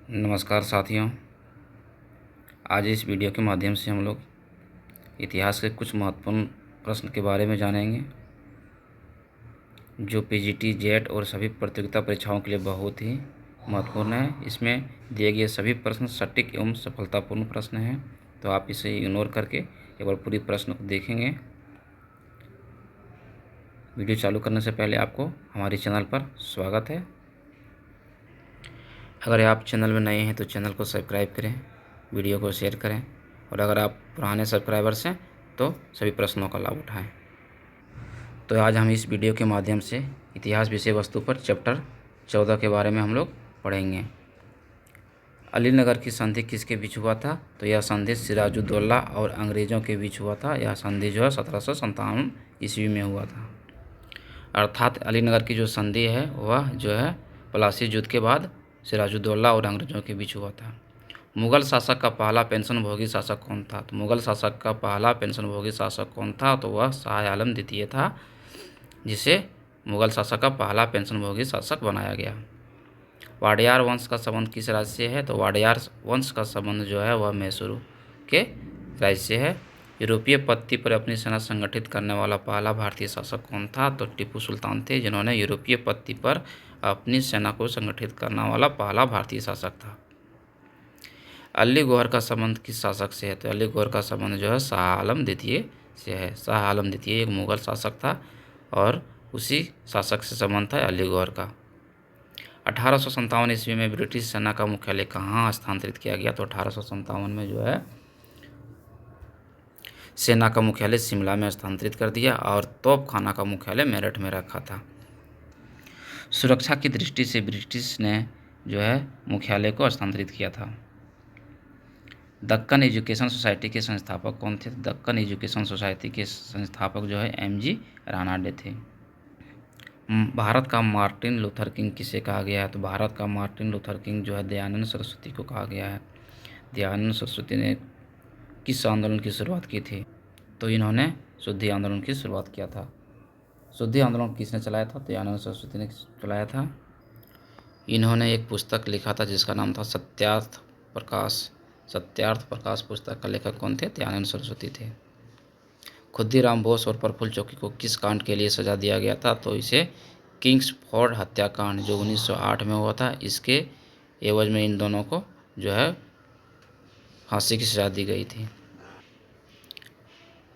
नमस्कार साथियों। आज इस वीडियो के माध्यम से हम लोग इतिहास के कुछ महत्वपूर्ण प्रश्न के बारे में जानेंगे जो पीजीटी, जेट और सभी प्रतियोगिता परीक्षाओं के लिए बहुत ही महत्वपूर्ण है। इसमें दिए गए सभी प्रश्न सटीक एवं सफलतापूर्ण प्रश्न हैं, तो आप इसे इग्नोर करके एक बार पूरी प्रश्न को देखेंगे। वीडियो चालू करने से पहले आपको हमारे चैनल पर स्वागत है। अगर आप चैनल में नए हैं तो चैनल को सब्सक्राइब करें, वीडियो को शेयर करें और अगर आप पुराने सब्सक्राइबर्स हैं तो सभी प्रश्नों का लाभ उठाएं। तो आज हम इस वीडियो के माध्यम से इतिहास विषय वस्तु पर चैप्टर 14 के बारे में हम लोग पढ़ेंगे। अलीनगर की संधि किसके बीच हुआ था? तो यह संधि सिराजुद्दौला और अंग्रेज़ों के बीच हुआ था। यह संधि जो है 1757 ईस्वी में हुआ था। अर्थात अलीनगर की जो संधि है वह जो है प्लासी युद्ध के बाद सिराजुद्दौला और अंग्रेज़ों के बीच हुआ था। मुग़ल शासक का पहला पेंशनभोगी शासक कौन था? तो मुग़ल शासक का पहला पेंशनभोगी शासक कौन था? तो वह शाह आलम द्वितीय था, जिसे मुग़ल शासक का पहला पेंशनभोगी शासक बनाया गया। वाडियार वंश का संबंध किस राज्य से है? तो वाडियार वंश का संबंध जो है वह मैसूर के राज्य से है। यूरोपीय पत्ती पर अपनी सेना संगठित करने वाला पहला भारतीय शासक कौन था? तो टीपू सुल्तान थे, जिन्होंने यूरोपीय पत्ती पर अपनी सेना को संगठित करने वाला पहला भारतीय शासक था। अली गौहर का संबंध किस शासक से है? तो अली गौहर का संबंध जो है शाह आलम द्वितीय से है। शाह आलम द्वितीय एक मुग़ल शासक था और उसी शासक से संबंध था अली गौहर का। 1857 ईस्वी में ब्रिटिश सेना का मुख्यालय कहाँ स्थानांतरित किया गया? तो 1857 में जो है सेना का मुख्यालय शिमला में स्थानांतरित कर दिया और तोपखाना का मुख्यालय मेरठ में रखा था। सुरक्षा की दृष्टि से ब्रिटिश ने जो है मुख्यालय को स्थानांतरित किया था। दक्कन एजुकेशन सोसाइटी के संस्थापक कौन थे? दक्कन एजुकेशन सोसाइटी के संस्थापक जो है एमजी रानाडे थे। भारत का मार्टिन लूथर किंग किसे कहा गया है? तो भारत का मार्टिन लूथर किंग जो है दयानंद सरस्वती को कहा गया है। दयानंद सरस्वती ने किस आंदोलन की शुरुआत की थी? तो इन्होंने शुद्धि आंदोलन की शुरुआत किया था। शुद्धि आंदोलन किसने चलाया था? दयानंद सरस्वती ने चलाया था। इन्होंने एक पुस्तक लिखा था जिसका नाम था सत्यार्थ प्रकाश। सत्यार्थ प्रकाश पुस्तक का लेखक कौन थे? दयानंद सरस्वती थे। खुद्दीराम बोस और प्रफुल्ल चौकी को किस कांड के लिए सजा दिया गया था? तो इसे किंग्सफोर्ड हत्याकांड जो 1908 में हुआ था, इसके एवज में इन दोनों को जो है फांसी की सजा दी गई थी।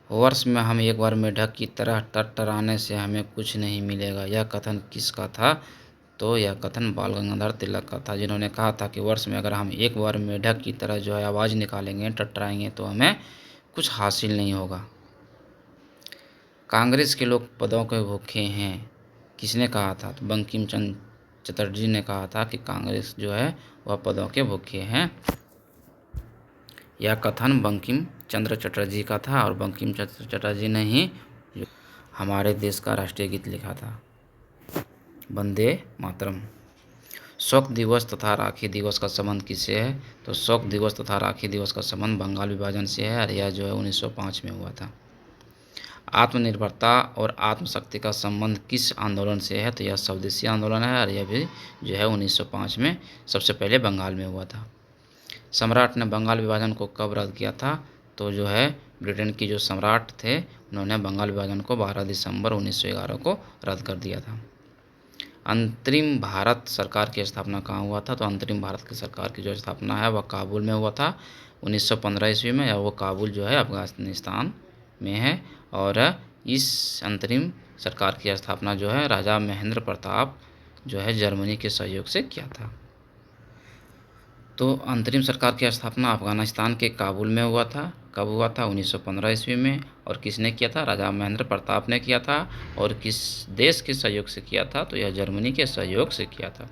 वर्ष में हम एक बार मेढक की तरह टरटराने से हमें कुछ नहीं मिलेगा, यह कथन किसका था? तो यह कथन बाल गंगाधर तिलक का था, जिन्होंने कहा था कि वर्ष में अगर हम एक बार मेढक की तरह जो है आवाज़ निकालेंगे, टरटराएंगे, तो हमें कुछ हासिल नहीं होगा। कांग्रेस के लोग पदों के भूखे हैं, किसने कहा था? तो बंकिम चंद्र चटर्जी ने कहा था कि कांग्रेस जो है वह पदों के भूखे हैं। यह कथन बंकिम चंद्र चटर्जी का था और बंकिम चंद्र चटर्जी ने ही हमारे देश का राष्ट्रीय गीत लिखा था, वंदे मातरम। शोक दिवस तथा राखी दिवस का संबंध किससे है? तो शोक दिवस तथा राखी दिवस का संबंध बंगाल विभाजन से है और यह जो है 1905 में हुआ था। आत्मनिर्भरता और आत्मशक्ति का संबंध किस आंदोलन से है? तो यह स्वदेशी आंदोलन है और यह भी जो है 1905 में सबसे पहले बंगाल में हुआ था। सम्राट ने बंगाल विभाजन को कब रद्द किया था? तो जो है ब्रिटेन की जो सम्राट थे उन्होंने बंगाल विभाजन को 12 दिसंबर 1911 को रद्द कर दिया था। अंतरिम भारत सरकार की स्थापना कहाँ हुआ था? तो अंतरिम भारत की सरकार की जो स्थापना है वह काबुल में हुआ था 1915 ईस्वी में, या वो काबुल जो है अफगानिस्तान में है। और इस अंतरिम सरकार की स्थापना जो है राजा महेंद्र प्रताप जो है जर्मनी के सहयोग से किया था। तो अंतरिम सरकार की स्थापना अफगानिस्तान के काबुल में हुआ था। कब हुआ था? 1915 ईस्वी में। और किसने किया था? राजा महेंद्र प्रताप ने किया था। और किस देश के सहयोग से किया था? तो यह जर्मनी के सहयोग से किया था।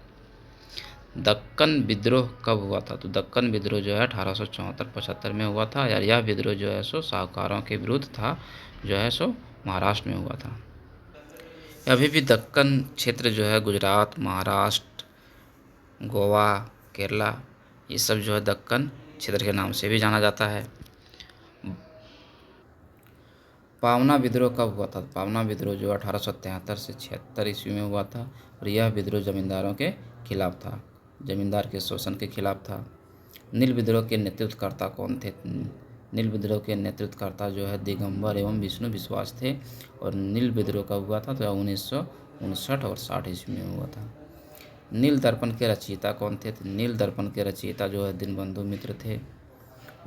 दक्कन विद्रोह कब हुआ था? तो दक्कन विद्रोह जो है 1874-75 में हुआ था यार। यह विद्रोह जो है सो साहूकारों के विरुद्ध था, जो है सो महाराष्ट्र में हुआ था। अभी भी दक्कन क्षेत्र जो है गुजरात, महाराष्ट्र, गोवा, केरला, ये सब जो है दक्कन क्षेत्र के नाम से भी जाना जाता है। पावना विद्रोह कब हुआ था? पावना विद्रोह जो 1873 से 76 ईस्वी में हुआ था और यह विद्रोह जमींदारों के खिलाफ था। जमींदार के शोषण के खिलाफ था। नील विद्रोह के नेतृत्वकर्ता कौन थे? नील विद्रोह के नेतृत्वकर्ता जो है दिगंबर एवं विष्णु विश्वास थे। और नील विद्रोह कब हुआ था? तो 1959 और 60 ईस्वी में हुआ था। नील दर्पण के रचयिता कौन थे? तो नील दर्पण के रचयिता जो है दीनबंधु मित्र थे।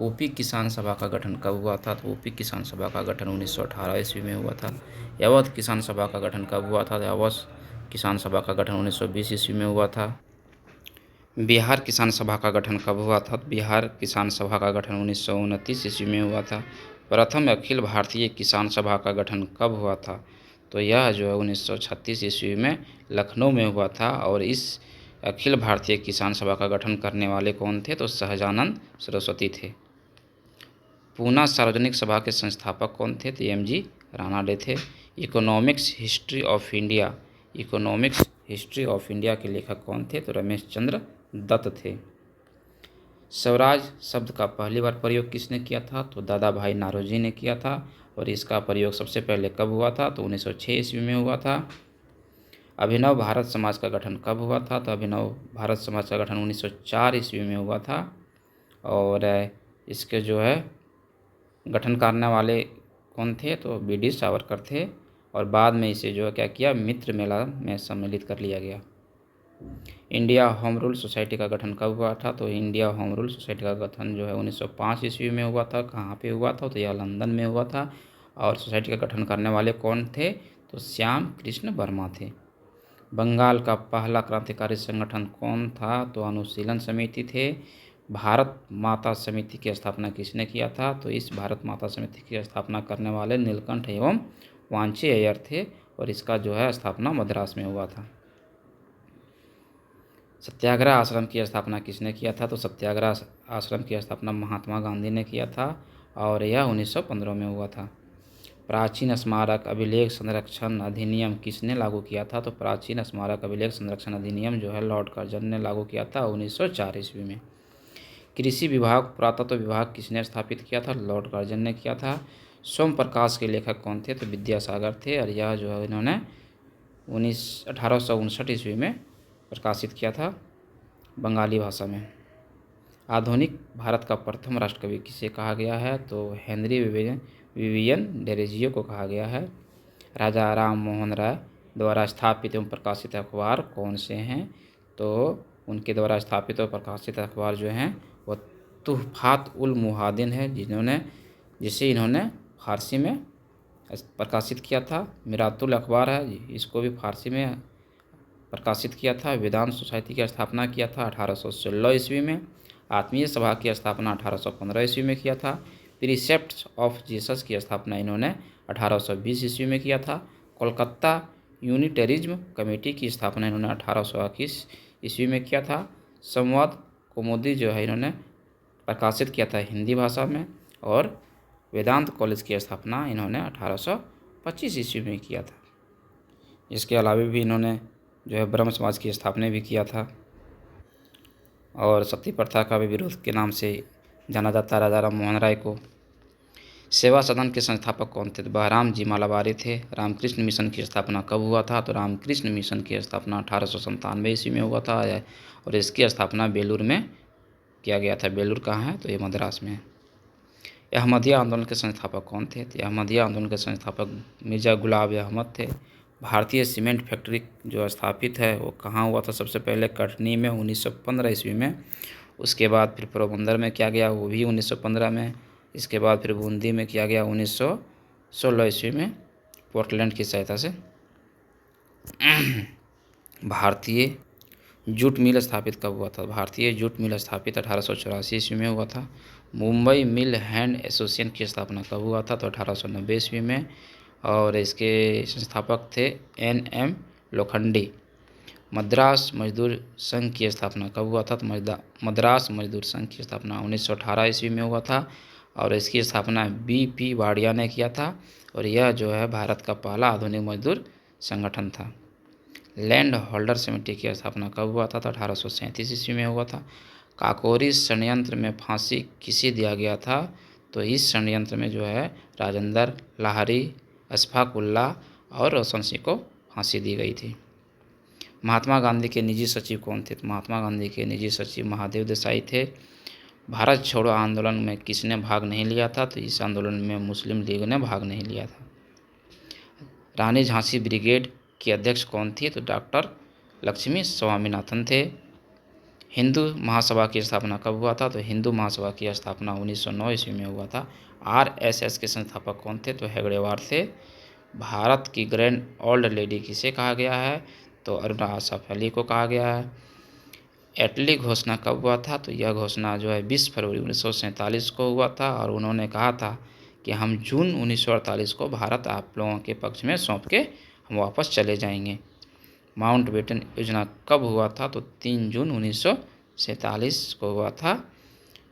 ओपी किसान सभा का गठन कब हुआ था? तो ओपी किसान सभा का गठन 1918 ईस्वी में हुआ था। अवध किसान सभा का गठन कब हुआ था? तो अवध किसान सभा का गठन 1920 ईस्वी में हुआ था। बिहार किसान सभा का गठन कब हुआ था? तो बिहार किसान सभा का गठन 1929 ईस्वी में हुआ था। प्रथम अखिल भारतीय किसान सभा का गठन कब हुआ था? तो यह जो है 1936 ईस्वी में लखनऊ में हुआ था। और इस अखिल भारतीय किसान सभा का गठन करने वाले कौन थे? तो सहजानंद सरस्वती थे। पूना सार्वजनिक सभा के संस्थापक कौन थे? तो एम.जी. रानाडे थे। Economics history of India, economics history of India के लेखक कौन थे? तो रमेश चंद्र दत्त थे। स्वराज शब्द का पहली बार प्रयोग किसने किया था? तो दादा भाई नारोजी ने किया था। और इसका प्रयोग सबसे पहले कब हुआ था? तो 1906 ईस्वी में हुआ था। अभिनव भारत समाज का गठन कब हुआ था? तो अभिनव भारत समाज का गठन 1904 ईस्वी में हुआ था। और इसके जो है गठन करने वाले कौन थे? तो बी.डी. सावरकर थे। और बाद में इसे जो है क्या किया? मित्र मेला में सम्मिलित कर लिया गया। इंडिया होम रूल सोसाइटी का गठन कब हुआ था? तो इंडिया होम रूल सोसाइटी का गठन जो है 1905 ईस्वी में हुआ था। कहाँ पे हुआ था? तो यह लंदन में हुआ था। और सोसाइटी का गठन करने वाले कौन थे? तो श्याम कृष्ण वर्मा थे। बंगाल का पहला क्रांतिकारी संगठन कौन था? तो अनुशीलन समिति थे। भारत माता समिति की स्थापना किसने किया था? तो इस भारत माता समिति की स्थापना करने वाले नीलकंठ एवं वांछे अय्यर थे। और इसका जो है स्थापना मद्रास में हुआ था। सत्याग्रह आश्रम की स्थापना किसने किया था? तो सत्याग्रह आश्रम की स्थापना महात्मा गांधी ने किया था। और यह 1915 में हुआ था। प्राचीन स्मारक अभिलेख संरक्षण अधिनियम किसने लागू किया था? तो प्राचीन स्मारक अभिलेख संरक्षण अधिनियम जो है लॉर्ड कर्जन ने लागू किया था 1904 ईस्वी में। कृषि विभाग पुरातत्व विभाग किसने स्थापित किया था? लॉर्ड कर्जन ने किया था। सोम प्रकाश के लेखक कौन थे? तो विद्यासागर थे। और यह जो है इन्होंने 1859 ईस्वी में प्रकाशित किया था बंगाली भाषा में। आधुनिक भारत का प्रथम राष्ट्रकवि किसे कहा गया है? तो हेनरी विवियन डेरोजियो को कहा गया है। राजा राम मोहन राय द्वारा स्थापित एवं प्रकाशित अखबार कौन से हैं? तो उनके द्वारा स्थापित और प्रकाशित अखबार जो हैं वह तुहफात उल मुहादिन है, जिसे इन्होंने फारसी में प्रकाशित किया था। मिरातुल अखबार है, इसको भी फारसी में प्रकाशित किया था। वेदांत सोसाइटी की स्थापना किया था 1816 ईस्वी में। आत्मीय सभा की स्थापना 1815 ईस्वी में किया था। प्रीसेप्ट्स ऑफ जीसस की स्थापना इन्होंने 1820 ईस्वी में किया था। कोलकाता यूनिटरिज्म कमेटी की स्थापना इन्होंने 1821 ईस्वी में किया था। संवाद कौमुदी जो है इन्होंने प्रकाशित किया था हिंदी भाषा में। और वेदांत कॉलेज की स्थापना इन्होंने 1825 ईस्वी में किया था। इसके अलावा भी इन्होंने जो है ब्रह्म समाज की स्थापना भी किया था। और सती प्रथा का भी विरोध के नाम से जाना जाता है राजा राम मोहन राय को। सेवा सदन के संस्थापक कौन थे? तो बहराम जी मालाबारी थे। रामकृष्ण मिशन की स्थापना कब हुआ था? तो रामकृष्ण मिशन की स्थापना 1897 ईस्वी में हुआ था। और इसकी स्थापना बेलूर में किया गया था। बेलूर कहाँ है? तो ये मद्रास में है। अहमदिया आंदोलन के संस्थापक कौन थे? तो अहमदिया आंदोलन के संस्थापक मिर्जा गुलाब अहमद थे। भारतीय सीमेंट फैक्ट्री जो स्थापित है वो कहाँ हुआ था? सबसे पहले कटनी में 1915 ईस्वी में। उसके बाद फिर पोरबंदर में किया गया, वो भी 1915 में। इसके बाद फिर बूंदी में किया गया 1916 ईस्वी में पोर्टलैंड की सहायता से। भारतीय जूट मिल स्थापित कब हुआ था? भारतीय जूट मिल स्थापित 1884 ईस्वी में हुआ था। मुंबई मिल हैंड एसोसिएशन की स्थापना कब हुआ था? तो 1890 ईस्वी में। और इसके संस्थापक थे N.M. लोखंडी। मद्रास मजदूर संघ की स्थापना कब हुआ था? तो मद्रास मजदूर संघ की स्थापना 1918 ईस्वी में हुआ था। और इसकी स्थापना B.P. वाडिया ने किया था। और यह जो है भारत का पहला आधुनिक मजदूर संगठन था। लैंड होल्डर समिति की स्थापना कब हुआ था? तो 1837 ईस्वी में हुआ था। काकोरी षड्यंत्र में फांसी किसे दिया गया था? तो इस षड्यंत्र में जो है राजेंद्र लाहिड़ी, अशफाक उल्लाह और रोशन सिंह को फांसी दी गई थी। महात्मा गांधी के निजी सचिव कौन थे? तो महात्मा गांधी के निजी सचिव महादेव देसाई थे। भारत छोड़ो आंदोलन में किसने भाग नहीं लिया था? तो इस आंदोलन में मुस्लिम लीग ने भाग नहीं लिया था। रानी झांसी ब्रिगेड की अध्यक्ष कौन थी? तो डॉक्टर लक्ष्मी स्वामीनाथन थे। हिंदू महासभा की स्थापना कब हुआ था? तो हिंदू महासभा की स्थापना 1909 ईस्वी में हुआ था। आरएसएस के संस्थापक कौन थे? तो हेगड़ेवार थे। भारत की ग्रैंड ओल्ड लेडी किसे कहा गया है? तो अरुणा आसफ अली को कहा गया है। एटली घोषणा कब हुआ था? तो यह घोषणा जो है 20 फरवरी 1947 को हुआ था और उन्होंने कहा था कि हम जून 1948 को भारत आप लोगों के पक्ष में सौंप के हम वापस चले जाएंगे। माउंटबेटन योजना कब हुआ था? तो 3 जून 1947 को हुआ था।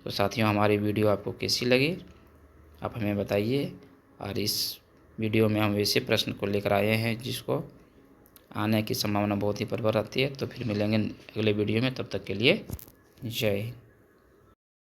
तो साथियों, हमारी वीडियो आपको कैसी लगी आप हमें बताइए। और इस वीडियो में हम वैसे प्रश्न को लेकर आए हैं जिसको आने की संभावना बहुत ही प्रबल रहती है। तो फिर मिलेंगे अगले वीडियो में, तब तक के लिए जय हिंद।